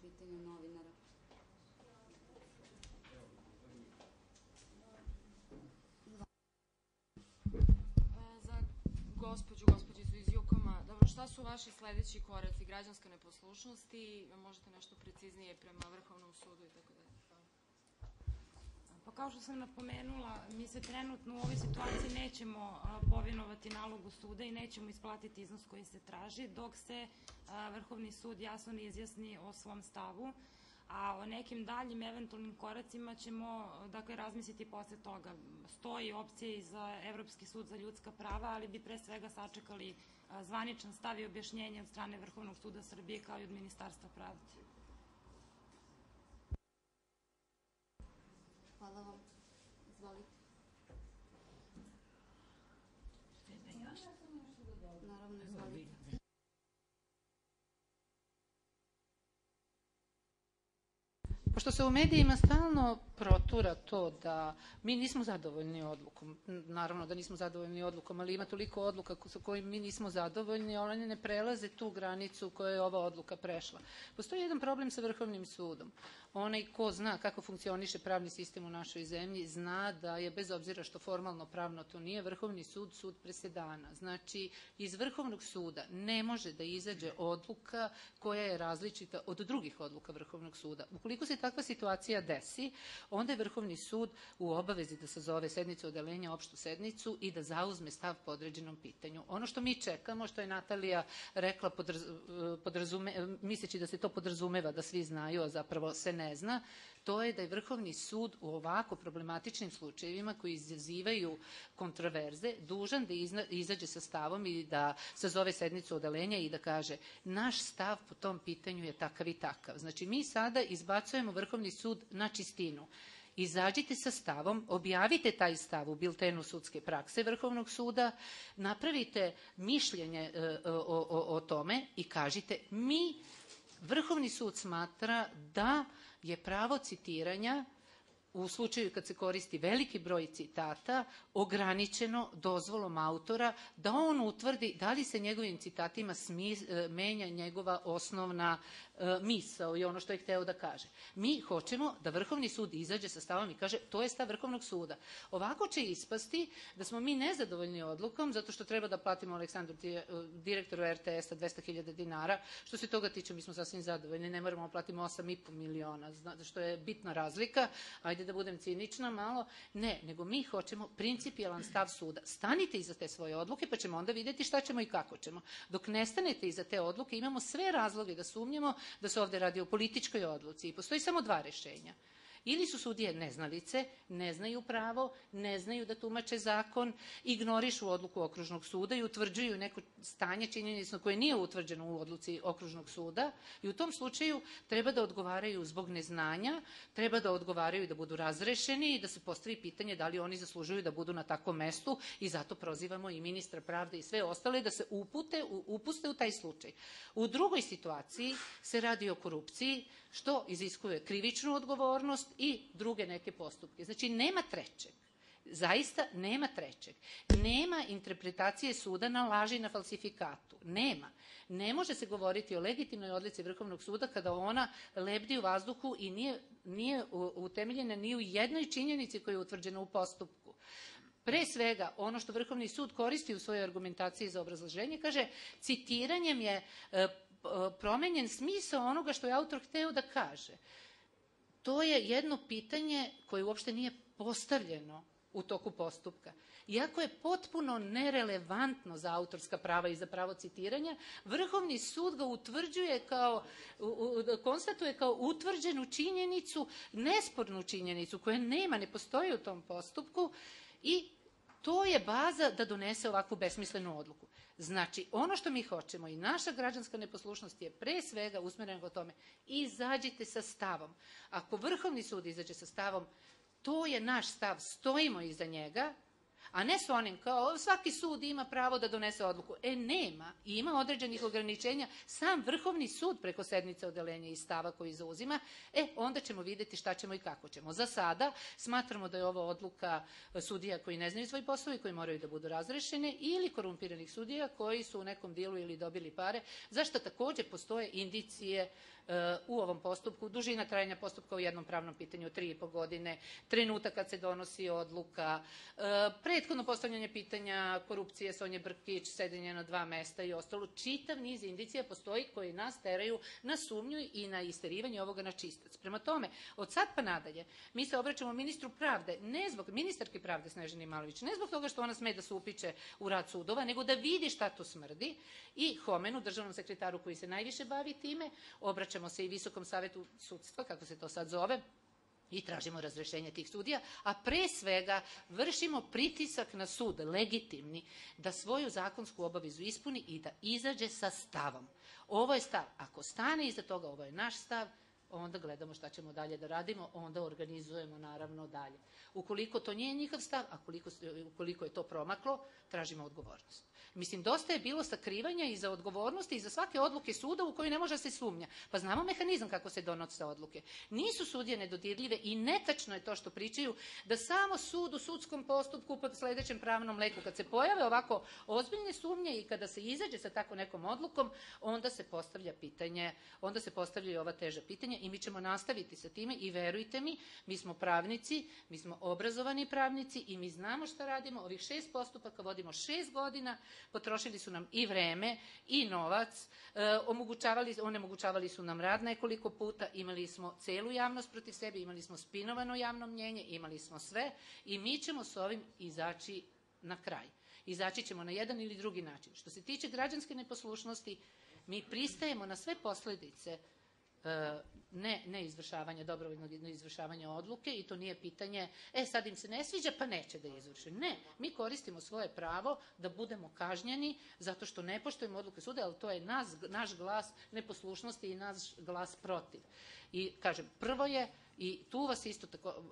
pitanja novinara. Za gospođicu iz Jukoma, dobro, šta su vaši sledeći koraci? Građanska neposlušnost i možete nešto preciznije prema Vrhovnom sudu i tako dalje? Pa kao što sam napomenula, mi se trenutno u ovoj situaciji nećemo povinovati nalogu suda i nećemo isplatiti iznos koji se traži, dok se Vrhovni sud jasno ne izjasni o svom stavu, a o nekim daljim eventualnim koracima ćemo razmisliti posle toga. Stoji opcija i za Evropski sud za ljudska prava, ali bi pre svega sačekali zvaničan stav i objašnjenje od strane Vrhovnog suda Srbije kao i od Ministarstva pravde. Hvala vam. Izvolite. Naravno, izvolite. Pošto se u medijima stalno protura to da mi nismo zadovoljni odlukom, naravno da nismo zadovoljni odlukom, ali ima toliko odluka sa kojim mi nismo zadovoljni, one ne prelaze tu granicu koju je ova odluka prešla. Postoji jedan problem sa Vrhovnim sudom. Onaj ko zna kako funkcioniše pravni sistem u našoj zemlji, zna da je, bez obzira što formalno pravno to nije, Vrhovni sud sud presedana. Znači, iz Vrhovnog suda ne može da izađe odluka koja je različita od drugih odluka Vrhovnog suda. Ukoliko se takva situacija desi, onda je Vrhovni sud u obavezi da sazove sednicu odeljenja, opštu sednicu i da zauzme stav po određenom pitanju. Ono što mi čekamo, što je Natalija rekla, misleći da se to podrazumeva da svi znaju, a zapravo se ne zna, to je da je Vrhovni sud u ovako problematičnim slučajevima koji izazivaju kontroverze dužan da izađe sa stavom i da sazove sednicu odeljenja i da kaže naš stav po tom pitanju je takav i takav. Znači, mi sada izbacujemo Vrhovni sud na čistinu. Izađite sa stavom, objavite taj stav u biltenu sudske prakse Vrhovnog suda, napravite mišljenje o tome i kažite Vrhovni sud smatra da je pravo citiranja u slučaju kad se koristi veliki broj citata ograničeno dozvolom autora da on utvrdi da li se njegovim citatima menja njegova osnovna misao i ono što je hteo da kaže. Mi hoćemo da Vrhovni sud izađe sa stavom i kaže to je stav Vrhovnog suda. Ovako će ispasti da smo mi nezadovoljni odlukom zato što treba da platimo Aleksandru, direktoru RTS-a, 200.000 dinara. Što se toga tiče, mi smo sasvim zadovoljni, ne moramo platimo 8,5 miliona, što je bitna razlika. Ajde da budem cinična malo. Ne, nego mi hoćemo principijelan stav suda. Stanite iza te svoje odluke, pa ćemo onda vidjeti šta ćemo i kako ćemo. Dok ne stanete iza te odluke, imamo sve razloge da sumnjamo da se ovde radi o političkoj odluci i postoji samo dva rešenja. Ili su sudije neznalice, ne znaju pravo, ne znaju da tumače zakon, ignorišu odluku Okružnog suda i utvrđuju neko stanje činjenično koje nije utvrđeno u odluci Okružnog suda i u tom slučaju treba da odgovaraju zbog neznanja, treba da odgovaraju i da budu razrešeni i da se postavi pitanje da li oni zaslužuju da budu na takvom mestu i zato prozivamo i ministra pravde i sve ostale da se upuste u taj slučaj. U drugoj situaciji se radi o korupciji, što iziskuje krivičnu odgovornost i druge neke postupke. Znači, nema trećeg. Zaista nema trećeg. Nema interpretacije suda na laži i na falsifikatu. Nema. Ne može se govoriti o legitimnoj odluci Vrhovnog suda kada ona lebdi u vazduhu i nije utemeljena ni u jednoj činjenici koja je utvrđena u postupku. Pre svega, ono što Vrhovni sud koristi u svojoj argumentaciji za obrazloženje, kaže, citiranjem je promenjen smisao onoga što je autor hteo da kaže. To je jedno pitanje koje uopšte nije postavljeno u toku postupka. Iako je potpuno nerelevantno za autorska prava i za pravo citiranja, Vrhovni sud ga konstatuje kao utvrđenu činjenicu, nespornu činjenicu koja ne postoji u tom postupku i to je baza da donese ovakvu besmislenu odluku. Znači, ono što mi hoćemo i naša građanska neposlušnost je pre svega usmerena ka tome, izađite sa stavom. Ako Vrhovni sud izađe sa stavom, to je naš stav, stojimo iza njega, A ne s onim kao svaki sud ima pravo da donese odluku. Nema. Ima određenih ograničenja. Sam Vrhovni sud preko sednice odeljenja i stava koji zauzima, onda ćemo vidjeti šta ćemo i kako ćemo. Za sada smatramo da je ovo odluka sudija koji ne znaju svoj posao i koji moraju da budu razrešene ili korumpiranih sudija koji su u nekom dijelu ili dobili pare, zašto također postoje indicije u ovom postupku, dužina trajanja postupka u jednom pravnom pitanju 3,5 godine, trenutak kad se donosi odluka, prethodno postavljanje pitanja korupcije Sonje Brkić, sedenje na 2 mesta i ostalo. Čitav niz indicija postoji koji nas teraju na sumnju i na isterivanje ovoga na čistac. Prema tome, od sad pa nadalje, mi se obraćamo ministru pravde, ne zbog ministarke pravde Snežani Malović, ne zbog toga što ona sme da se upiče u rad sudova, nego da vidi šta to smrdi i Homenu, državnom sekretaru koji se najviše bavi time, obraćamo se i Visokom savetu sudstva, kako se to sad zove, i tražimo razrešenje tih sudija, a pre svega vršimo pritisak na sud, legitimni, da svoju zakonsku obavezu ispuni i da izađe sa stavom. Ovo je stav. Ako stane iza toga, ovo je naš stav, onda gledamo šta ćemo dalje da radimo, onda organizujemo naravno dalje. Ukoliko to nije njihov stav, a ukoliko je to promaklo, tražimo odgovornost. Mislim, dosta je bilo sakrivanja iza odgovornosti i za svake odluke suda u kojoj ne može se sumnja. Pa znamo mehanizam kako se donose odluke. Nisu sudije nedodirljive i netačno je to što pričaju da samo sud u sudskom postupku pod sledećem pravnom leku, kad se pojave ovako ozbiljne sumnje i kada se izađe sa tako nekom odlukom, onda se postavlja pitanje, onda se postavljaju ova teža pitanja i mi ćemo nastaviti sa time i verujte mi smo pravnici, mi smo obrazovani pravnici i mi znamo šta radimo. Ovih 6 postupaka vodimo 6 godina, potrošili su nam i vreme i novac, onemogućavali su nam rad nekoliko puta, imali smo celu javnost protiv sebe, imali smo spinovano javno mnjenje, imali smo sve i mi ćemo s ovim izaći na kraj. Izaći ćemo na jedan ili drugi način. Što se tiče građanske neposlušnosti, mi pristajemo na sve posledice ne izvršavanja, dobrovoljnog izvršavanja odluke i to nije pitanje, sad im se ne sviđa pa neće da izvrše. Ne, mi koristimo svoje pravo da budemo kažnjeni zato što ne poštujemo odluke suda, ali to je naš glas neposlušnosti i naš glas protiv. I kažem, prvo je, i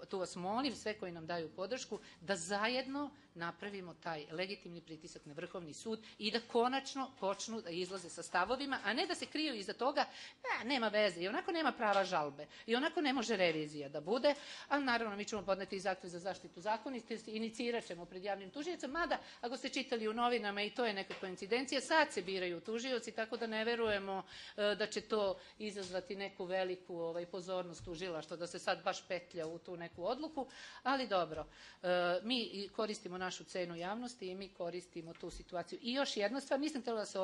tu vas molim, sve koji nam daju podršku, da zajedno napravimo taj legitimni pritisak na Vrhovni sud i da konačno počnu da izlaze sa stavovima, a ne da se kriju iza toga, nema veze, i onako nema prava žalbe, i onako ne može revizija da bude, a naravno mi ćemo podneti i zahtev za zaštitu zakonitosti, inicirat ćemo pred javnim tužiocem, mada ako ste čitali u novinama i to je neka koincidencija, sad se biraju tužioci, tako da ne verujemo da će to izazvati neku veliku pozornost tužilaštva, da se sad baš petlja u tu neku odluku, ali dobro, mi koristimo našu cenu javnosti i mi koristimo tu situaciju. I još jedna stvar, nisam htjela da se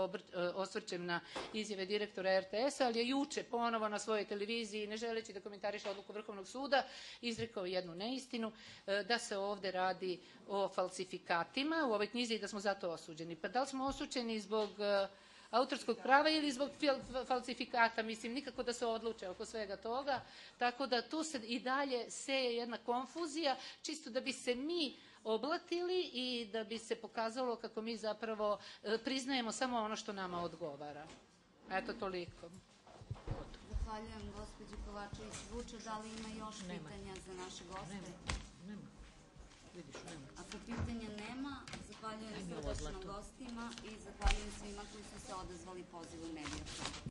osvrćem na izjave direktora RTS-a, ali je juče ponovo na svojoj televiziji, ne želeći da komentariše odluku Vrhovnog suda, izrekao jednu neistinu, da se ovde radi o falsifikatima u ovoj knjizi i da smo zato osuđeni. Pa da li smo osuđeni zbog autorskog prava ili zbog falsifikata, mislim, nikako da se odluče oko svega toga, tako da tu se i dalje seje jedna konfuzija, čisto da bi se mi oblatili i da bi se pokazalo kako mi zapravo priznajemo samo ono što nama odgovara. Eto, toliko. Zahvaljujem gospođi Kovačević Vuče. Da li ima još pitanja za naše goste? Nema. Vidiš, nema. Ako pitanja nema, zahvaljujem srdačno gostima i zahvaljujem svima koji su se odazvali pozivu medija.